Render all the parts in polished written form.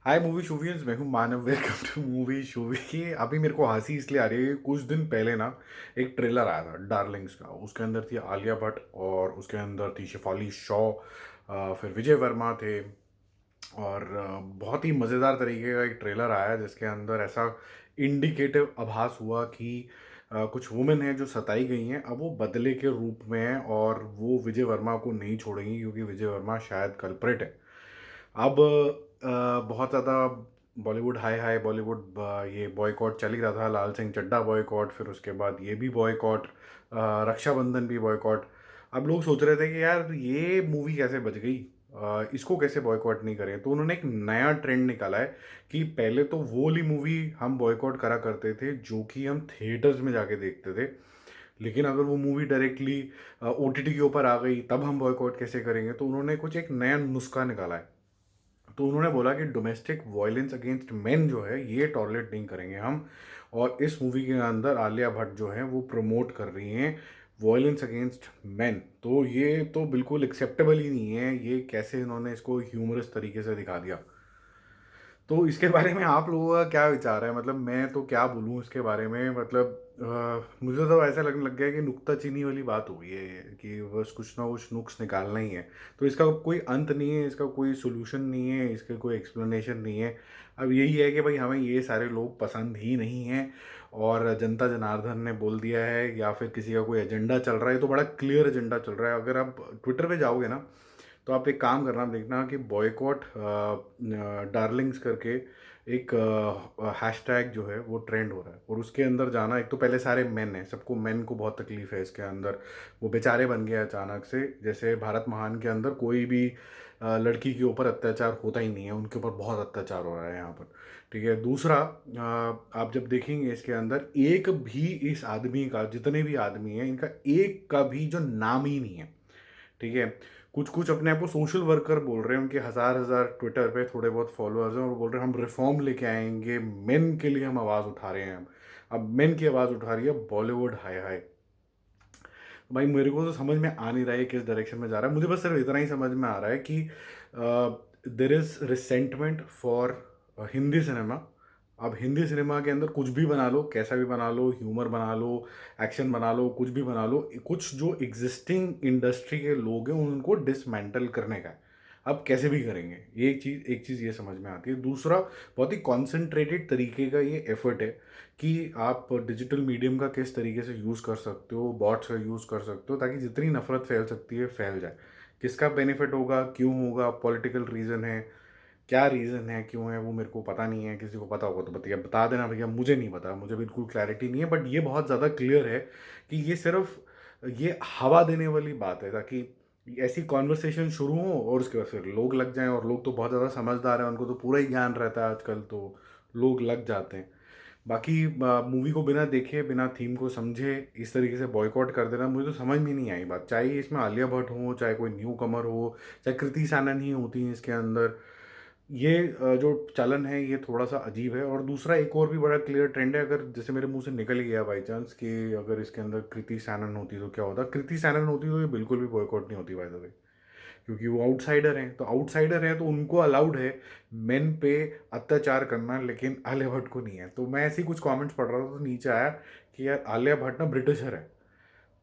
हाय movie शूवियंस, मैं हूँ मानव। वेलकम टू मूवी शूवी। अभी मेरे को हंसी इसलिए आ रही है, कुछ दिन पहले ना एक ट्रेलर आया था डार्लिंग्स का। उसके अंदर थी आलिया भट्ट और उसके अंदर थी शेफाली शॉ, फिर विजय वर्मा थे। और बहुत ही मज़ेदार तरीके का एक ट्रेलर आया जिसके अंदर ऐसा इंडिकेटिव आभास हुआ कि कुछ वुमेन हैं जो सताई गई हैं, अब वो बदले के रूप में हैं और वो विजय वर्मा को नहीं छोड़ेंगी क्योंकि विजय वर्मा शायद कल्प्रेट है। अब बहुत ज़्यादा बॉलीवुड हाय हाय बॉलीवुड ये बॉयकॉट चल ही रहा था, लाल सिंह चड्ढा बॉयकॉट, फिर उसके बाद ये भी बॉयकॉट, रक्षाबंधन भी बॉयकॉट। अब लोग सोच रहे थे कि यार ये मूवी कैसे बच गई, इसको कैसे बॉयकॉट नहीं करें। तो उन्होंने एक नया ट्रेंड निकाला है कि पहले तो वो वाली मूवी हम बॉयकॉट करा करते थे जो कि हम थिएटर्स में जाके देखते थे, लेकिन अगर वो मूवी डायरेक्टली ओटीटी के ऊपर आ गई तब हम बॉयकॉट कैसे करेंगे। तो उन्होंने कुछ एक नया नुस्खा निकाला है। तो उन्होंने बोला कि डोमेस्टिक वायलेंस अगेंस्ट मेन जो है ये टॉलरेट नहीं करेंगे हम। और इस मूवी के अंदर आलिया भट्ट जो है वो प्रमोट कर रही हैं वायलेंस अगेंस्ट मेन। तो ये तो बिल्कुल एक्सेप्टेबल ही नहीं है। ये कैसे इन्होंने इसको ह्यूमरस तरीके से दिखा दिया। तो इसके बारे में आप लोगों का क्या विचार है? मतलब मैं तो क्या बोलूँ इसके बारे में। मतलब मुझे तो ऐसा लगने लग गया कि नुक्ताचीनी वाली बात हो गई है ये, कि बस कुछ ना कुछ नुक्स निकालना ही है। तो इसका कोई अंत नहीं है, इसका कोई सोल्यूशन नहीं है, इसका कोई एक्सप्लेनेशन नहीं है। अब यही है कि भाई हमें ये सारे लोग पसंद ही नहीं हैं और जनता जनार्दन ने बोल दिया है या फिर किसी का कोई एजेंडा चल रहा है। तो बड़ा क्लियर एजेंडा चल रहा है। अगर आप ट्विटर पे जाओगे ना तो आप एक काम करना, देखना कि बॉयकॉट डार्लिंग्स करके एक हैशटैग जो है वो ट्रेंड हो रहा है। और उसके अंदर जाना, एक तो पहले सारे मेन हैं, सबको मेन को बहुत तकलीफ है इसके अंदर। वो बेचारे बन गए अचानक से, जैसे भारत महान के अंदर कोई भी लड़की के ऊपर अत्याचार होता ही नहीं है, उनके ऊपर बहुत अत्याचार हो रहा है यहाँ पर। ठीक है। दूसरा, आप जब देखेंगे इसके अंदर एक भी इस आदमी का, जितने भी आदमी हैं इनका एक का भी जो नाम ही नहीं है। ठीक है। कुछ कुछ अपने आप को सोशल वर्कर बोल रहे हैं, उनके हज़ार हज़ार ट्विटर पे थोड़े बहुत फॉलोअर्स हैं और वो बोल रहे हैं हम रिफॉर्म लेके आएंगे, मेन के लिए हम आवाज़ उठा रहे हैं। अब मेन की आवाज़ उठा रही है बॉलीवुड हाय हाय। भाई मेरे को तो समझ में आ नहीं रहा है किस डायरेक्शन में जा रहा है। मुझे बस सिर्फ इतना ही समझ में आ रहा है कि there is resentment for Hindi cinema. अब हिंदी सिनेमा के अंदर कुछ भी बना लो, कैसा भी बना लो, ह्यूमर बना लो, एक्शन बना लो, कुछ भी बना लो, कुछ जो एग्जिस्टिंग इंडस्ट्री के लोग हैं उनको डिसमेंटल करने का है। अब कैसे भी करेंगे, ये एक चीज़ ये समझ में आती है। दूसरा, बहुत ही कॉन्सेंट्रेटेड तरीके का ये एफर्ट है कि आप डिजिटल मीडियम का किस तरीके से यूज़ कर सकते हो, बॉट्स का यूज़ कर सकते हो, ताकि जितनी नफरत फैल सकती है फैल जाए। किसका बेनिफिट होगा, क्यों होगा, पॉलिटिकल रीज़न है, क्या रीज़न है, क्यों है, वो मेरे को पता नहीं है। किसी को पता होगा तो बताइए, बता देना भैया, मुझे नहीं पता, मुझे बिल्कुल क्लैरिटी नहीं है। बट ये बहुत ज़्यादा क्लियर है कि ये सिर्फ ये हवा देने वाली बात है, ताकि ऐसी कॉन्वर्सेशन शुरू हो और उसके बाद फिर लोग लग जाएं। और लोग तो बहुत ज़्यादा समझदार हैं, उनको तो पूरा ही ज्ञान रहता है आजकल, तो लोग लग जाते हैं। बाकी मूवी को बिना देखे, बिना थीम को समझे इस तरीके से बॉयकॉट कर देना, मुझे तो समझ में नहीं आई बात। चाहे इसमें आलिया भट्ट हो, चाहे कोई न्यू कमर हो, चाहे कृति सैनन ही होती हैं इसके अंदर, ये जो चलन है ये थोड़ा सा अजीब है। और दूसरा एक और भी बड़ा क्लियर ट्रेंड है, अगर जैसे मेरे मुंह से निकल ही गया बाई चांस कि अगर इसके अंदर कृति सैनन होती तो क्या होता। कृति सैनन होती तो ये बिल्कुल भी बॉयकॉट नहीं होती बाय द वे, क्योंकि वो आउटसाइडर हैं। तो आउटसाइडर हैं तो उनको अलाउड है मेन पे अत्याचार करना, लेकिन आलिया भट्ट को नहीं है। तो मैं ऐसे ही कुछ कमेंट्स पढ़ रहा था तो नीचे आया कि यार आलिया भट्ट ना ब्रिटिशर है।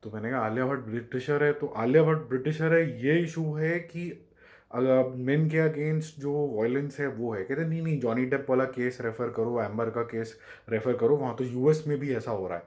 तो मैंने कहा आलिया भट्ट ब्रिटिशर है तो आलिया भट्ट ब्रिटिशर है, ये इशू है कि अगर मेन के अगेंस्ट जो वायलेंस है वो है। कहते नहीं नहीं, जॉनी डेप वाला केस रेफर करो, एम्बर का केस रेफर करो, वहाँ तो यूएस में भी ऐसा हो रहा है।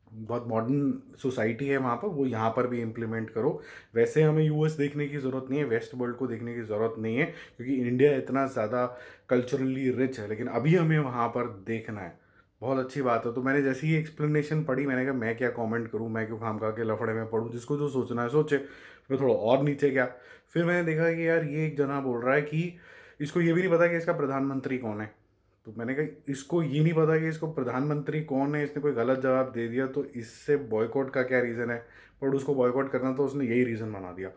बहुत मॉडर्न सोसाइटी है वहाँ पर, वो यहाँ पर भी इम्प्लीमेंट करो। वैसे हमें यूएस देखने की ज़रूरत नहीं है, वेस्ट वर्ल्ड को देखने की ज़रूरत नहीं है, क्योंकि इंडिया इतना ज़्यादा कल्चरली रिच है, लेकिन अभी हमें वहाँ पर देखना है। बहुत अच्छी बात है। तो मैंने जैसे ही एक्सप्लेनेशन पढ़ी मैंने कहा मैं क्या कमेंट करूँ, मैं क्यों खाम खा के लफड़े में पढ़ूँ, जिसको जो सोचना है सोचे। फिर थोड़ा और नीचे गया, फिर मैंने देखा कि यार ये एक जना बोल रहा है कि इसको ये भी नहीं पता कि इसका प्रधानमंत्री कौन है। तो मैंने कहा इसको ये नहीं पता कि इसको प्रधानमंत्री कौन है, इसने कोई गलत जवाब दे दिया तो इससे बॉयकॉट का क्या रीज़न है। पर उसको बॉयकॉट करना तो उसने यही रीज़न बना दिया।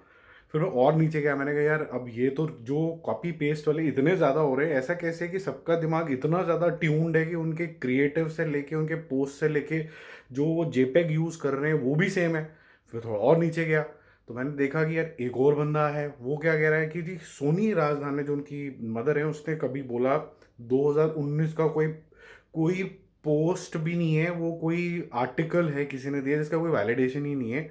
फिर मैं और नीचे गया, मैंने कहा यार अब ये तो जो कॉपी पेस्ट वाले इतने ज़्यादा हो रहे हैं, ऐसा कैसे है कि सबका दिमाग इतना ज़्यादा ट्यून्ड है कि उनके क्रिएटिव से लेके, उनके पोस्ट से लेके जो वो जेपेग यूज़ कर रहे हैं वो भी सेम है। फिर थोड़ा और नीचे गया तो मैंने देखा कि यार एक और बंदा है, वो क्या कह रहा है कि जी सोनी राजधान ने, जो उनकी मदर है, उसने कभी बोला 2019 का कोई कोई पोस्ट भी नहीं है, वो कोई आर्टिकल है किसी ने दिया जिसका कोई वैलिडेशन ही नहीं है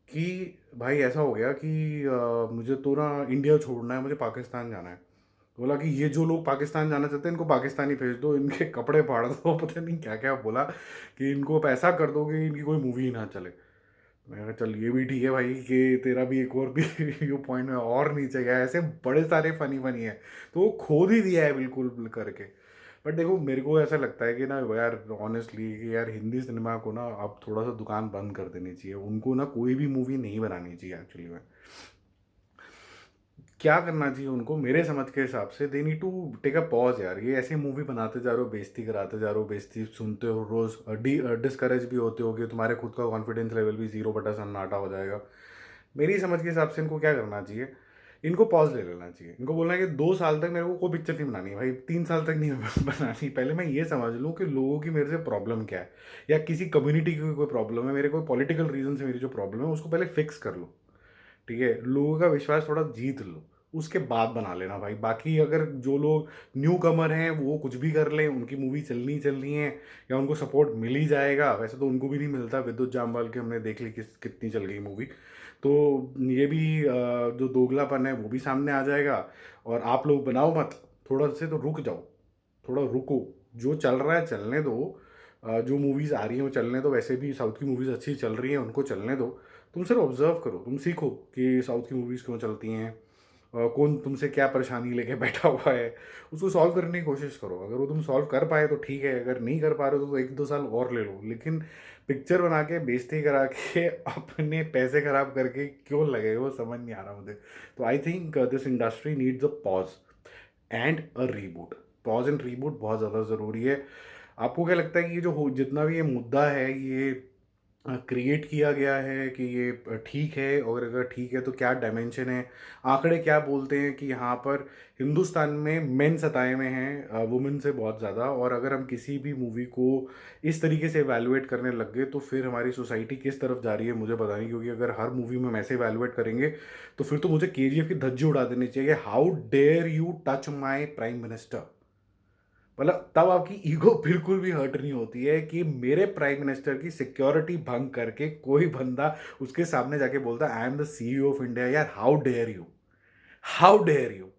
कि भाई ऐसा हो गया कि मुझे तो ना इंडिया छोड़ना है, मुझे पाकिस्तान जाना है। बोला कि ये जो लोग पाकिस्तान जाना चाहते हैं इनको पाकिस्तान ही भेज दो, इनके कपड़े फाड़ दो, पता नहीं क्या क्या बोला कि इनको पैसा कर दो कि इनकी कोई मूवी ही ना चले। मैंने कहा चल ये भी ठीक है भाई कि तेरा भी एक और भी व्यू पॉइंट में और नीचे गया, ऐसे बड़े सारे फनी फनी है तो वो खोद ही दिया है बिल्कुल करके। बट देखो मेरे को ऐसा लगता है कि ना यार ऑनेस्टली कि यार हिंदी सिनेमा को ना अब थोड़ा सा दुकान बंद कर देनी चाहिए, उनको ना कोई भी मूवी नहीं बनानी चाहिए एक्चुअली में। क्या करना चाहिए उनको मेरे समझ के हिसाब से, they need to take a pause यार। ये ऐसे मूवी बनाते जा रहे हो, बेइज्जती कराते जा रहे हो, बेइज्जती सुनते हो रोज, डिस्करेज भी होते हो कि तुम्हारे खुद का कॉन्फिडेंस लेवल भी 0/सन्नाटा हो जाएगा। मेरी समझ के हिसाब से इनको क्या करना चाहिए, इनको पॉज ले लेना चाहिए। इनको बोलना है कि 2 साल तक मेरे को कोई पिक्चर नहीं बनानी है भाई, 3 साल तक नहीं बनानी। पहले मैं ये समझ लूँ कि लोगों की मेरे से प्रॉब्लम क्या है, या किसी कम्युनिटी की कोई प्रॉब्लम है, मेरे कोई पॉलिटिकल रीजन से मेरी जो प्रॉब्लम है उसको पहले फिक्स कर लो। ठीक है, लोगों का विश्वास थोड़ा जीत लो, उसके बाद बना लेना भाई। बाकी अगर जो लोग न्यू कमर हैं वो कुछ भी कर लें, उनकी मूवी चलनी है, या उनको सपोर्ट मिल ही जाएगा, वैसे तो उनको भी नहीं मिलता। विद्युत जामवाल की हमने देख ली कितनी चल गई मूवी। तो ये भी जो दोगलापन है वो भी सामने आ जाएगा। और आप लोग बनाओ मत, थोड़ा से तो रुक जाओ, थोड़ा रुको, जो चल रहा है चलने दो। जो मूवीज़ आ रही हैं वो चलने दो, वैसे भी साउथ की मूवीज़ अच्छी चल रही हैं, उनको चलने दो। तुम सिर्फ ऑब्जर्व करो, तुम सीखो कि साउथ की मूवीज़ क्यों चलती हैं, कौन तुमसे क्या परेशानी लेके बैठा हुआ है, उसको सॉल्व करने की कोशिश करो। अगर वो तुम सॉल्व कर पाए तो ठीक है, अगर नहीं कर पा रहे हो तो 1-2 साल और ले लो, लेकिन पिक्चर बना के बेइज्जती करा के अपने पैसे खराब करके क्यों लगे, वो समझ नहीं आ रहा मुझे। तो I think this industry needs a pause and a reboot. Pause and reboot बहुत ज़्यादा ज़रूरी है। आपको क्या लगता है कि ये जो हो जितना भी ये मुद्दा है, ये क्रिएट किया गया है कि ये ठीक है, और अगर ठीक है तो क्या डायमेंशन है, आंकड़े क्या बोलते हैं कि यहाँ पर हिंदुस्तान में मेन सताए में हैं वुमेन से बहुत ज़्यादा। और अगर हम किसी भी मूवी को इस तरीके से एवेलुएट करने लग गए तो फिर हमारी सोसाइटी किस तरफ जा रही है मुझे पता नहीं। क्योंकि अगर हर मूवी में हम ऐसे एवेलुएट करेंगे तो फिर तो मुझे केजीएफ की धज्जी उड़ा देनी चाहिए, how dare you touch my prime minister. मतलब तब आपकी ईगो बिल्कुल भी हर्ट नहीं होती है कि मेरे प्राइम मिनिस्टर की सिक्योरिटी भंग करके कोई बंदा उसके सामने जाके बोलता I am the CEO of India. यार how dare you, how dare you.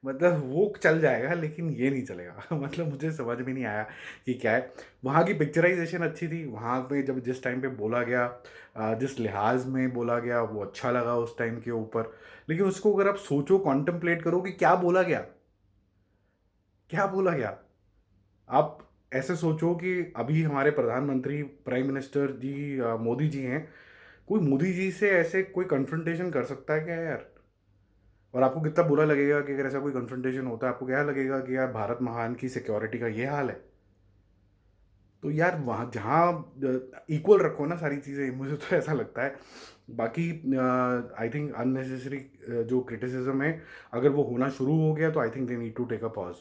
मतलब वो चल जाएगा लेकिन ये नहीं चलेगा। मतलब मुझे समझ में नहीं आया कि क्या है। वहाँ की पिक्चराइजेशन अच्छी थी, वहाँ पे जब जिस टाइम पे बोला गया, जिस लिहाज में बोला गया वो अच्छा लगा उस टाइम के ऊपर। लेकिन उसको अगर आप सोचो, कॉन्टेम्पलेट करो कि क्या बोला गया, क्या बोला गया। आप ऐसे सोचो कि अभी हमारे प्रधानमंत्री प्राइम मिनिस्टर जी मोदी जी हैं, कोई मोदी जी से ऐसे कोई कन्फ्रंटेशन कर सकता है क्या यार? और आपको कितना बुरा लगेगा कि अगर ऐसा कोई कन्फ्रंटेशन होता है, आपको क्या लगेगा कि यार भारत महान की सिक्योरिटी का ये हाल है। तो यार वहाँ जहाँ इक्वल रखो ना सारी चीज़ें, मुझे तो ऐसा लगता है। बाकी आई थिंक अननेसेसरी जो क्रिटिसिज्म है, अगर वो होना शुरू हो गया तो I think they need to take a pause.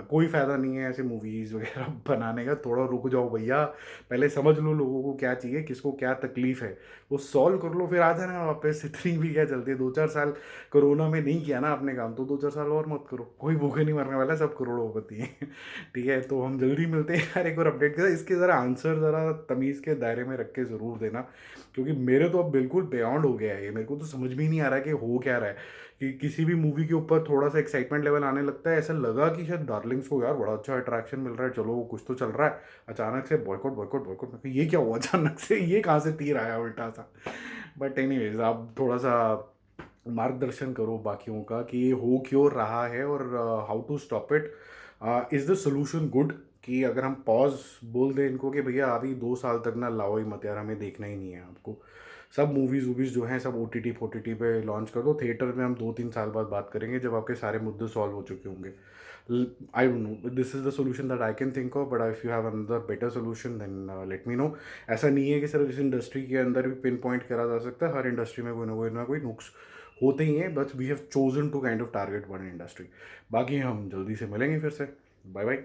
कोई फ़ायदा नहीं है ऐसे मूवीज़ वगैरह बनाने का, थोड़ा रुक जाओ भैया। पहले समझ लो लोगों को क्या चाहिए, किसको क्या तकलीफ़ है, वो सॉल्व कर लो, फिर आ जाना वापस। इतनी भी क्या चलती है, 2-4 साल कोरोना में नहीं किया ना अपने काम, तो 2-4 साल और मत करो, कोई भूखे नहीं मरने वाला है, सब करोड़पति हैं। ठीक है, तो हम जल्दी मिलते हैं यार एक और अपडेट के साथ। इसके ज़रा आंसर ज़रा तमीज़ के दायरे में रख के ज़रूर देना, क्योंकि मेरे तो अब बिल्कुल बियॉन्ड हो गया है ये। मेरे को तो समझ में ही नहीं आ रहा है कि हो क्या रहा है। कि किसी भी मूवी के ऊपर थोड़ा सा एक्साइटमेंट लेवल आने लगता है, ऐसा लगा कि शायद डार्लिंग्स को यार बड़ा अच्छा अट्रैक्शन मिल रहा है, चलो कुछ तो चल रहा है, अचानक से बॉयकॉट बॉयकॉट बॉयकॉट। मैं ये क्या हुआ अचानक से, ये कहाँ से तीर आया उल्टा सा। बट एनीवेज आप थोड़ा सा मार्गदर्शन करो बाकियों का कि ये हो क्यों रहा है, और how to stop it. Is the solution good कि अगर हम पॉज बोल दें इनको कि भैया अभी 2 साल तक ना लाओ ही मत यार, हमें देखना ही नहीं है आपको। सब मूवीज़ वूवीज़ जो हैं सब OTT फोटीटी पे लॉन्च कर दो, थिएटर में हम 2-3 साल बाद बात करेंगे जब आपके सारे मुद्दे सॉल्व हो चुके होंगे। I don't know, this is the solution that I can think of, but if you have another better solution then let me know. ऐसा नहीं है कि सिर्फ इस इंडस्ट्री के अंदर भी पिन पॉइंट करा जा सकता है, हर इंडस्ट्री में कोई ना कोई नुक्स होते ही हैं, but we have chosen to kind of target one industry. बाकी हम जल्दी से मिलेंगे फिर से। Bye bye.